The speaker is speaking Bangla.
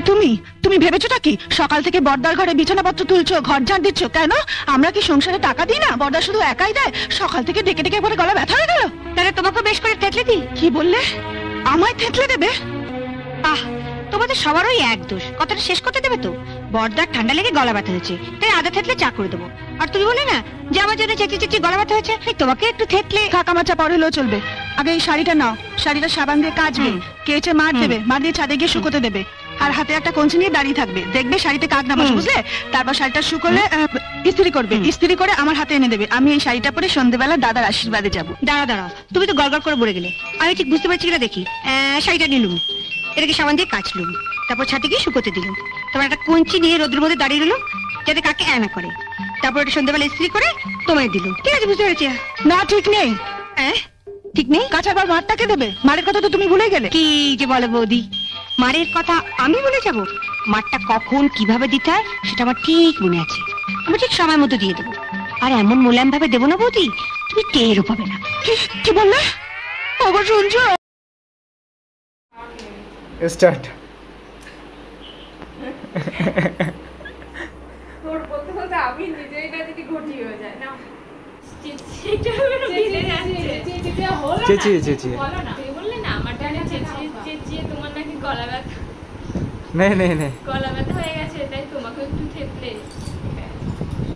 আর তুমি তুমি ভেবেছোটা কি সকাল থেকে বর্দার ঘরে বিছানাপত্র তুলছো, ঘর ঝাড় দিচ্ছ? কেন আমরা কি সংসারে টাকা দিই না? বর্দা শুধু একাই দেয়। সকাল থেকে ডেকে ডেকে একবারে গলা ব্যথা হয়ে গেল। তাহলে তোমাকে বেশ করে থেতলে দিই। কি বললে? আমায় থেতলে দেবে? আহ, তোমাদের সবারই এক দোষ। কথাটা শেষ করতে দেবে তো? বর্দার ঠান্ডা লেগে গলা ব্যথা হয়েছে, তাই আদা থেতলে চা করে দেবো। আর তুমি বলে না যে আমার জন্য চেঁচিয়ে চেঁচিয়ে গলা ব্যথা হয়েছে, তোমাকে একটু থেতলে কাকা মাচা পর হলেও চলবে। আগে এই শাড়িটা নাও, শাড়িটা সাবান দিয়ে কাচবে, কেচে মার দেবে, মার দিয়ে ছাদে গিয়ে শুকোতে দেবে। আর হাতে একটা কঞ্চি নিয়ে দাঁড়িয়ে থাকবে, দেখবে শাড়িতে কাক না বসে, বুঝলে? তারপর শাড়িটা শুকোলে ইস্ত্রি করবে, ইস্ত্রি করে আমার হাতে এনে দেবে। আমি এই শাড়িটা পরে সন্ধ্যেবেলা দাদার আশীর্বাদে যাবো। দাঁড়াও, তুমি তো গড়গড় করে বলে গেলে। আমি ঠিক বুঝতে পারছি কিনা দেখি। শাড়িটা নিলুম, এটাকে সাবান দিয়ে কাচলুম, তারপর ছাদে গিয়ে শুকোতে দিলুম, তারপর একটা কঞ্চি নিয়ে রোদ্রের মধ্যে দাঁড়িয়ে রইলুম যাতে কাকে না করে, তারপর এটা সন্ধ্যাবেলা ইস্ত্রি করে তোমায় দিলুম। ঠিক আছে, বুঝতে পেরেছি। না, ঠিক নেই। ঠিক নেই? কাঁচার পর মারটাকে দেবে? মারের কথা তো তুমি ভুলে গেলে। কি যে বলো বৌদি, মারের কথা আমি ভুলে যাব? মারটা কখন কিভাবে দিতে হয় সেটা আমার ঠিক মনে আছে। আমি ঠিক সময় মতো দিয়ে দেবো। আর এমন মোলায়েম ভাবে দেবো না বৌদি, তুমি টেরও পাবে না। কি বললে? ওগো শুনছো? স্টার্ট। তোর বলতে বলতে আমি নিজেই না যদি ঘটি হয়ে যায় না। চেঁচিয়ে চেঁচিয়ে বলো না, তুমি বললে না আমার ডানে চেঁচিয়ে চেঁচিয়ে তোমার নাকি গলা ব্যথা, নেই নেই নেই গলা ব্যথা হয়ে গেছে, তাই তোমাকে একটু থেতলে